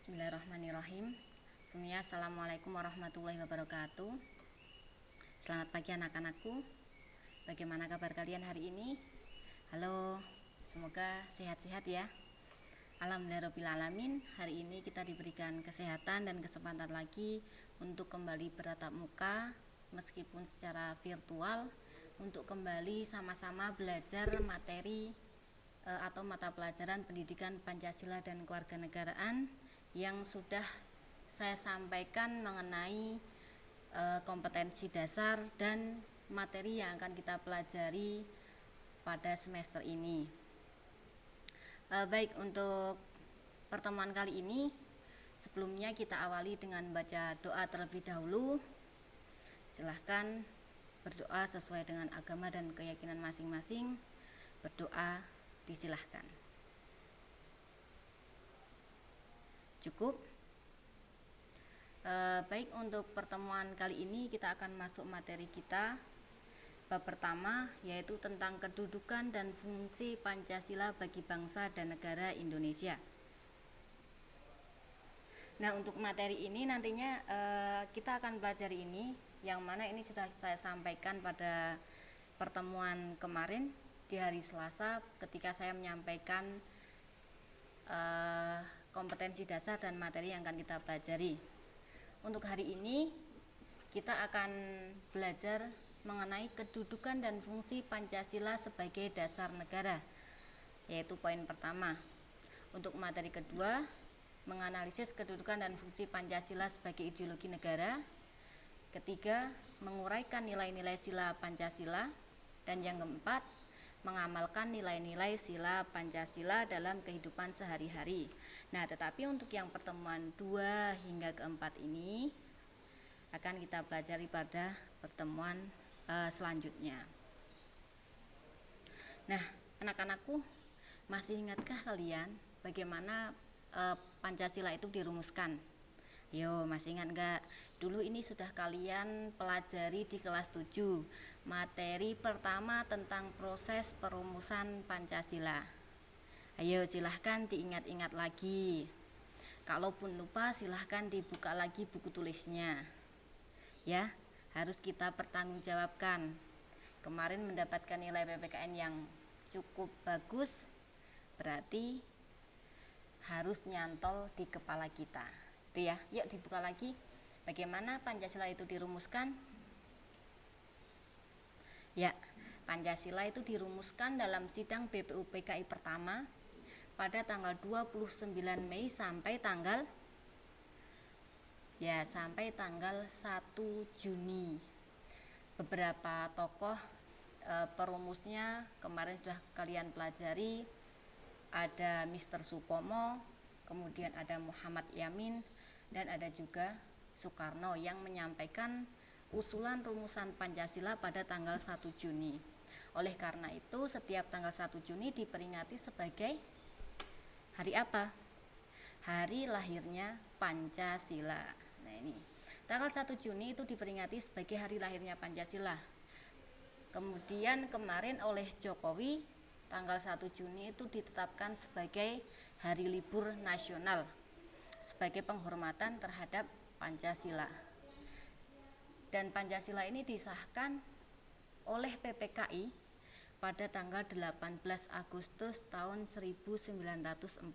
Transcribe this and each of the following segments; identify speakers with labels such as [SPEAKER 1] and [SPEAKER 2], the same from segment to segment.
[SPEAKER 1] Bismillahirrahmanirrahim. Semuanya assalamualaikum warahmatullahi wabarakatuh. Selamat pagi anak-anakku. Bagaimana kabar kalian hari ini? Halo, semoga sehat-sehat ya. Alhamdulillahirrahmanirrahim. Hari ini kita diberikan kesehatan dan kesempatan lagi untuk kembali bertatap muka meskipun secara virtual, untuk kembali sama-sama belajar materi atau mata pelajaran pendidikan Pancasila dan kewarganegaraan yang sudah saya sampaikan mengenai kompetensi dasar dan materi yang akan kita pelajari pada semester ini. Baik, untuk pertemuan kali ini sebelumnya kita awali dengan baca doa terlebih dahulu. Silahkan berdoa sesuai dengan agama dan keyakinan masing-masing. Berdoa disilahkan. Cukup. Baik, untuk pertemuan kali ini kita akan masuk materi kita. Bab pertama yaitu tentang kedudukan dan fungsi Pancasila bagi bangsa dan negara Indonesia. Nah, untuk materi ini nantinya kita akan pelajari ini, yang mana ini sudah saya sampaikan pada pertemuan kemarin di hari Selasa ketika saya menyampaikan kompetensi dasar dan materi yang akan kita pelajari. Untuk hari ini kita akan belajar mengenai kedudukan dan fungsi Pancasila sebagai dasar negara, yaitu poin pertama. Untuk materi kedua, menganalisis kedudukan dan fungsi Pancasila sebagai ideologi negara. Ketiga, menguraikan nilai-nilai sila Pancasila. Dan yang keempat, mengamalkan nilai-nilai sila Pancasila dalam kehidupan sehari-hari. Nah, tetapi untuk yang pertemuan 2 hingga keempat ini akan kita pelajari pada pertemuan selanjutnya. Nah, anak-anakku, masih ingatkah kalian bagaimana Pancasila itu dirumuskan? Yo, masih ingat enggak? Dulu ini sudah kalian pelajari di kelas 7. Materi pertama tentang proses perumusan Pancasila. Ayo, silahkan diingat-ingat lagi. Kalaupun lupa, silahkan dibuka lagi buku tulisnya. Ya, harus kita pertanggungjawabkan. Kemarin mendapatkan nilai PPKN yang cukup bagus, berarti harus nyantol di kepala kita. Itu ya. Yuk dibuka lagi. Bagaimana Pancasila itu dirumuskan? Ya, Pancasila itu dirumuskan dalam sidang BPUPKI pertama pada tanggal 29 Mei sampai tanggal 1 Juni. Beberapa tokoh perumusnya kemarin sudah kalian pelajari. Ada Mr. Supomo, kemudian ada Muhammad Yamin, dan ada juga Soekarno yang menyampaikan usulan rumusan Pancasila pada tanggal 1 Juni. Oleh karena itu, setiap tanggal 1 Juni diperingati sebagai hari apa? Hari lahirnya Pancasila. Nah, ini tanggal 1 Juni itu diperingati sebagai hari lahirnya Pancasila. Kemudian kemarin oleh Jokowi, tanggal 1 Juni itu ditetapkan sebagai hari libur nasional sebagai penghormatan terhadap Pancasila. Dan Pancasila ini disahkan oleh PPKI pada tanggal 18 Agustus tahun 1945.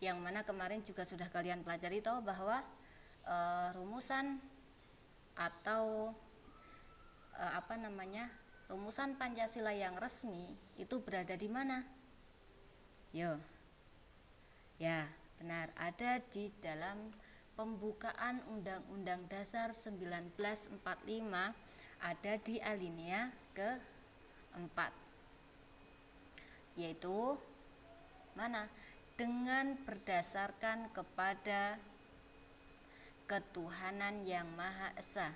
[SPEAKER 1] Yang mana kemarin juga sudah kalian pelajari tahu bahwa rumusan atau rumusan Pancasila yang resmi itu berada di mana? Yo. Ya, benar, ada di dalam pembukaan Undang-Undang Dasar 1945, ada di alinea ke-4. Yaitu mana? Dengan berdasarkan kepada ketuhanan yang Maha Esa,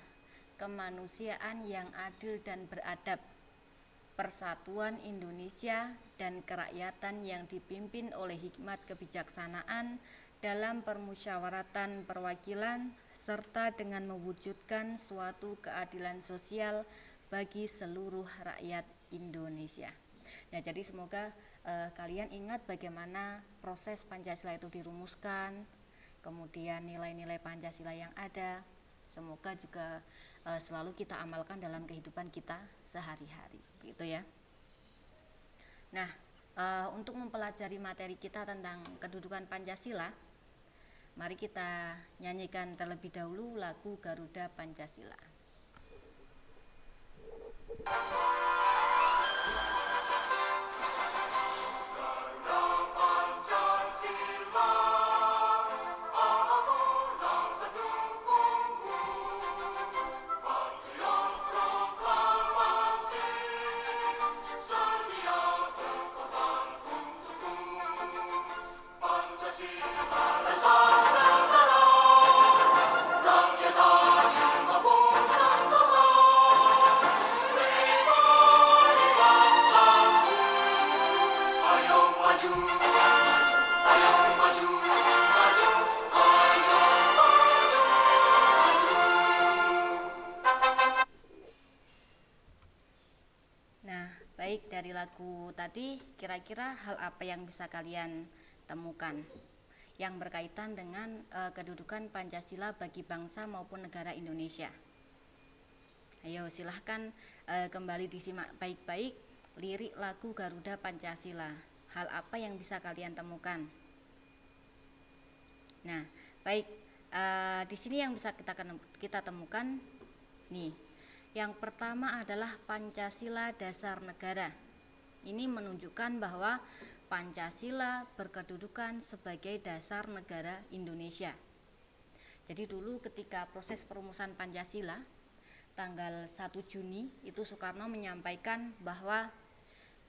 [SPEAKER 1] kemanusiaan yang adil dan beradab, persatuan Indonesia dan kerakyatan yang dipimpin oleh hikmat kebijaksanaan dalam permusyawaratan perwakilan, serta dengan mewujudkan suatu keadilan sosial bagi seluruh rakyat Indonesia. Nah, jadi semoga kalian ingat bagaimana proses Pancasila itu dirumuskan, kemudian nilai-nilai Pancasila yang ada. Semoga juga selalu kita amalkan dalam kehidupan kita sehari-hari, begitu ya. Nah, untuk mempelajari materi kita tentang kedudukan Pancasila, mari kita nyanyikan terlebih dahulu lagu Garuda Pancasila. Baik, dari lagu tadi kira-kira hal apa yang bisa kalian temukan yang berkaitan dengan kedudukan Pancasila bagi bangsa maupun negara Indonesia? Ayo silahkan kembali disimak baik-baik lirik lagu Garuda Pancasila. Hal apa yang bisa kalian temukan? Nah, baik, di sini yang bisa kita temukan nih. Yang pertama adalah Pancasila dasar negara. Ini menunjukkan bahwa Pancasila berkedudukan sebagai dasar negara Indonesia. Jadi dulu ketika proses perumusan Pancasila tanggal 1 Juni itu Soekarno menyampaikan bahwa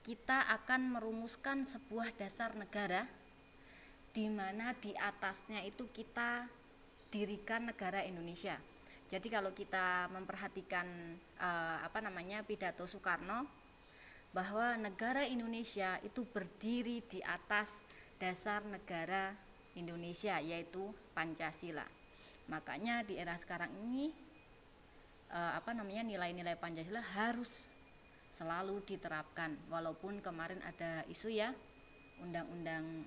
[SPEAKER 1] kita akan merumuskan sebuah dasar negara di mana di atasnya itu kita dirikan negara Indonesia. Jadi kalau kita memperhatikan pidato Soekarno bahwa negara Indonesia itu berdiri di atas dasar negara Indonesia yaitu Pancasila. Makanya di era sekarang ini nilai-nilai Pancasila harus selalu diterapkan walaupun kemarin ada isu ya undang-undang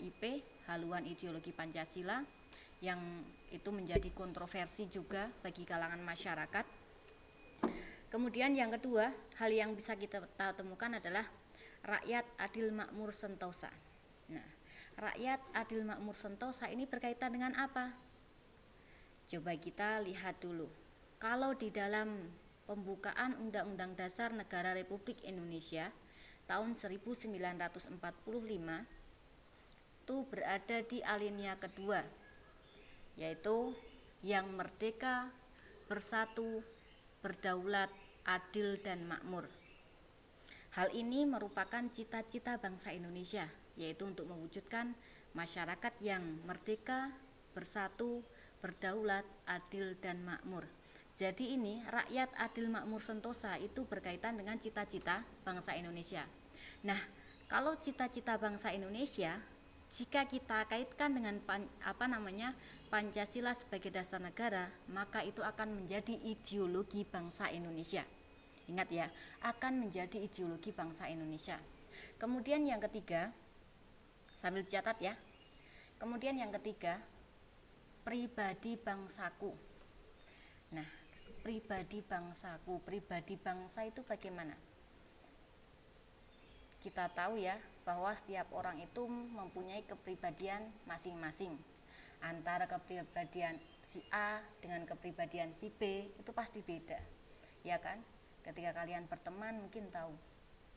[SPEAKER 1] HIP, haluan ideologi Pancasila, yang itu menjadi kontroversi juga bagi kalangan masyarakat. Kemudian yang kedua, hal yang bisa kita temukan adalah rakyat adil makmur sentosa. Nah, rakyat adil makmur sentosa ini berkaitan dengan apa? Coba kita lihat dulu. Kalau di dalam pembukaan Undang-Undang Dasar Negara Republik Indonesia tahun 1945 itu berada di alinea kedua, yaitu yang merdeka, bersatu, berdaulat, adil, dan makmur. Hal ini merupakan cita-cita bangsa Indonesia, yaitu untuk mewujudkan masyarakat yang merdeka, bersatu, berdaulat, adil, dan makmur. Jadi ini rakyat adil makmur sentosa itu berkaitan dengan cita-cita bangsa Indonesia. Nah, kalau cita-cita bangsa Indonesia jika kita kaitkan dengan Pancasila sebagai dasar negara, maka itu akan menjadi ideologi bangsa Indonesia. Ingat ya, akan menjadi ideologi bangsa Indonesia. Kemudian yang ketiga, sambil dicatat ya. Kemudian yang ketiga, pribadi bangsaku. Nah, pribadi bangsaku, pribadi bangsa itu bagaimana? Kita tahu ya bahwa setiap orang itu mempunyai kepribadian masing-masing. Antara kepribadian si A dengan kepribadian si B itu pasti beda, ya kan? Ketika kalian berteman mungkin tahu,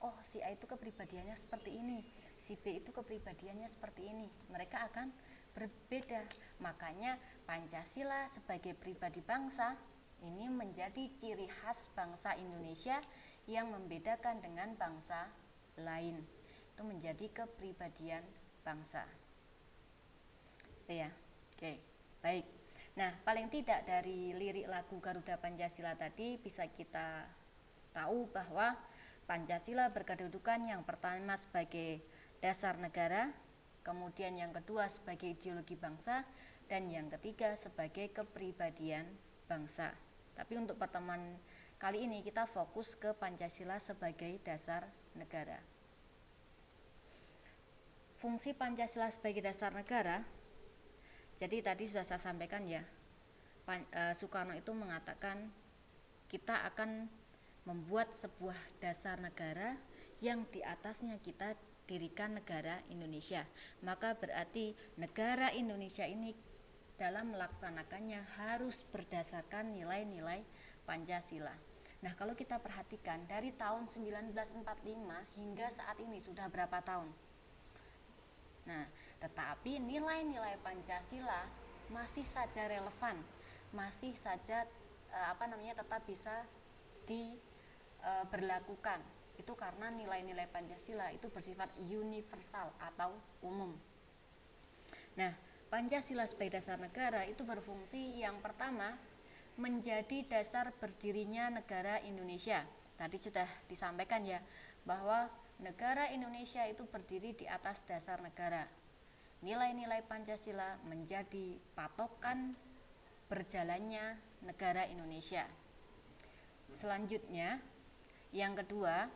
[SPEAKER 1] oh si A itu kepribadiannya seperti ini, si B itu kepribadiannya seperti ini. Mereka akan berbeda. Makanya Pancasila sebagai pribadi bangsa ini menjadi ciri khas bangsa Indonesia yang membedakan dengan bangsa lain. Itu menjadi kepribadian bangsa. Itu ya. Oke, baik. Nah, paling tidak dari lirik lagu Garuda Pancasila tadi bisa kita tahu bahwa Pancasila berkedudukan yang pertama sebagai dasar negara, kemudian yang kedua sebagai ideologi bangsa, dan yang ketiga sebagai kepribadian bangsa. Tapi untuk pertemuan kali ini kita fokus ke Pancasila sebagai dasar negara. fungsi Pancasila sebagai dasar negara. Jadi tadi sudah saya sampaikan ya, Soekarno itu mengatakan kita akan membuat sebuah dasar negara yang di atasnya kita dirikan negara Indonesia. Maka berarti negara Indonesia ini dalam melaksanakannya harus berdasarkan nilai-nilai Pancasila. Nah, kalau kita perhatikan dari tahun 1945 hingga saat ini sudah berapa tahun? Nah, tetapi nilai-nilai Pancasila masih saja relevan, masih saja tetap bisa diberlakukan. Itu karena nilai-nilai Pancasila itu bersifat universal atau umum. Nah, Pancasila sebagai dasar negara itu berfungsi yang pertama menjadi dasar berdirinya negara Indonesia. Tadi sudah disampaikan ya bahwa negara Indonesia itu berdiri di atas dasar negara. Nilai-nilai Pancasila menjadi patokan berjalannya negara Indonesia. Selanjutnya, yang kedua,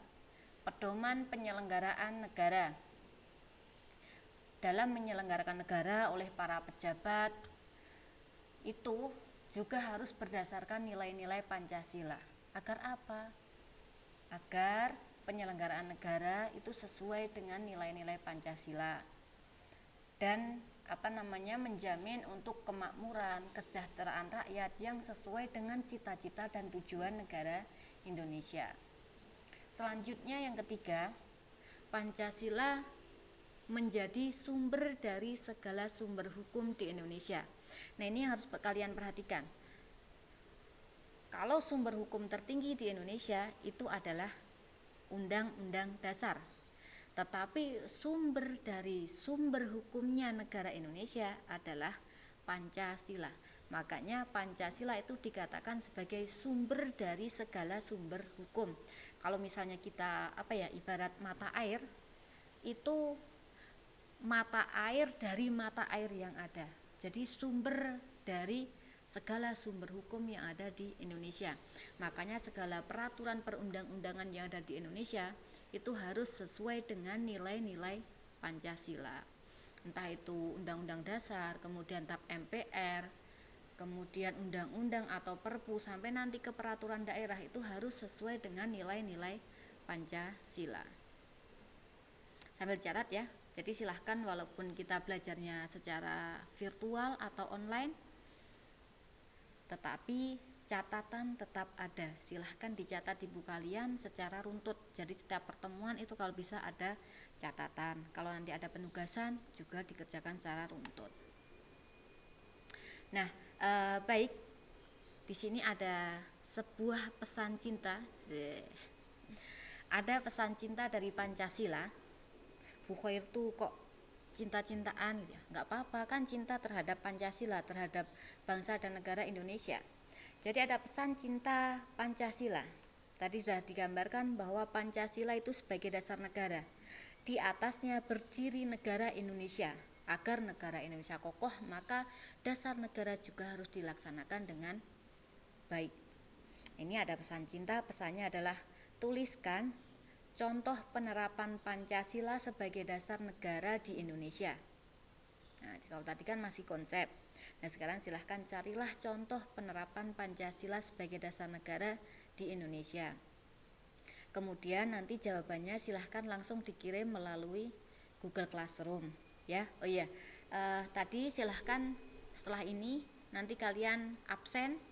[SPEAKER 1] pedoman penyelenggaraan negara. Dalam menyelenggarakan negara oleh para pejabat itu juga harus berdasarkan nilai-nilai Pancasila. Agar apa? Agar penyelenggaraan negara itu sesuai dengan nilai-nilai Pancasila dan menjamin untuk kemakmuran, kesejahteraan rakyat yang sesuai dengan cita-cita dan tujuan negara Indonesia. Selanjutnya yang ketiga, Pancasila menjadi sumber dari segala sumber hukum di Indonesia. Nah, ini yang harus kalian perhatikan. Kalau sumber hukum tertinggi di Indonesia itu adalah Undang-Undang Dasar. Tetapi sumber dari sumber hukumnya negara Indonesia adalah Pancasila. Makanya Pancasila itu dikatakan sebagai sumber dari segala sumber hukum. Kalau misalnya kita ibarat mata air, itu mata air dari mata air yang ada. Jadi sumber dari segala sumber hukum yang ada di Indonesia. Makanya segala peraturan perundang-undangan yang ada di Indonesia itu harus sesuai dengan nilai-nilai Pancasila. Entah itu Undang-Undang Dasar, kemudian TAP MPR, kemudian undang-undang atau perpu sampai nanti ke peraturan daerah itu harus sesuai dengan nilai-nilai Pancasila. Sambil catat ya. Jadi silahkan walaupun kita belajarnya secara virtual atau online, tetapi catatan tetap ada. Silahkan dicatat di buku kalian secara runtut. Jadi setiap pertemuan itu kalau bisa ada catatan. Kalau nanti ada penugasan juga dikerjakan secara runtut. Nah, baik. Di sini ada sebuah pesan cinta. Ada pesan cinta dari Pancasila. Bu Khoir tuh kok cinta-cintaan ya, nggak apa-apa kan, cinta terhadap Pancasila, terhadap bangsa dan negara Indonesia. Jadi ada pesan cinta Pancasila. Tadi sudah digambarkan bahwa Pancasila itu sebagai dasar negara. Di atasnya berdiri negara Indonesia. Agar negara Indonesia kokoh, maka dasar negara juga harus dilaksanakan dengan baik. Ini ada pesan cinta, pesannya adalah tuliskan contoh penerapan Pancasila sebagai dasar negara di Indonesia. Nah, kalau tadi kan masih konsep. Nah, sekarang silahkan carilah contoh penerapan Pancasila sebagai dasar negara di Indonesia. Kemudian nanti jawabannya silahkan langsung dikirim melalui Google Classroom ya. Oh iya, tadi silahkan setelah ini nanti kalian absen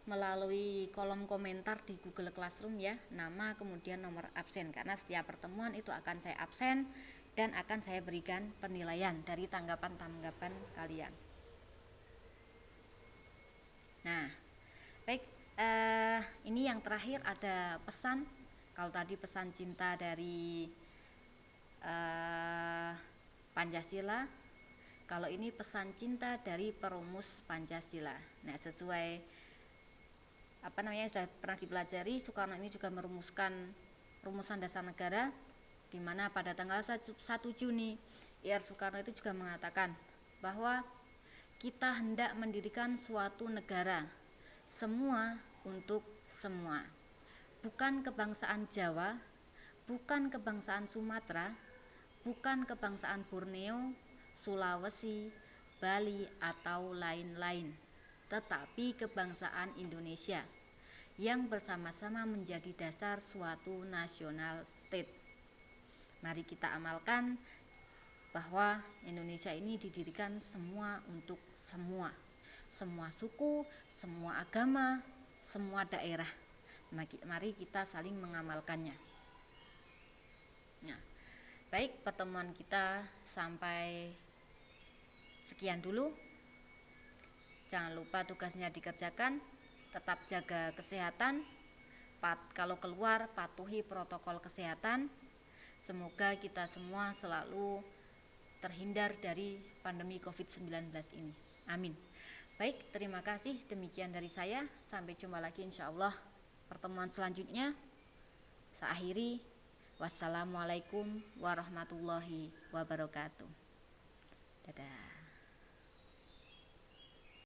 [SPEAKER 1] melalui kolom komentar di Google Classroom ya, nama kemudian nomor absen, karena setiap pertemuan itu akan saya absen dan akan saya berikan penilaian dari tanggapan-tanggapan kalian. Nah, baik, ini yang terakhir ada pesan. Kalau tadi pesan cinta dari Pancasila, kalau ini pesan cinta dari perumus Pancasila. Nah, sesuai sudah pernah dipelajari, Soekarno ini juga merumuskan rumusan dasar negara, di mana pada tanggal 1 Juni Ir Soekarno itu juga mengatakan bahwa kita hendak mendirikan suatu negara, semua untuk semua, bukan kebangsaan Jawa, bukan kebangsaan Sumatera, bukan kebangsaan Borneo, Sulawesi, Bali, atau lain-lain, tetapi kebangsaan Indonesia yang bersama-sama menjadi dasar suatu national state. Mari kita amalkan bahwa Indonesia ini didirikan semua untuk semua suku, semua agama, semua daerah. Mari kita saling mengamalkannya. Nah, baik, pertemuan kita sampai sekian dulu. Jangan lupa tugasnya dikerjakan, tetap jaga kesehatan. Kalau keluar, patuhi protokol kesehatan. Semoga kita semua selalu terhindar dari pandemi COVID-19 ini. Amin. Baik, terima kasih. Demikian dari saya. Sampai jumpa lagi insya Allah pertemuan selanjutnya. Saya akhiri. Wassalamualaikum warahmatullahi wabarakatuh. Dadah.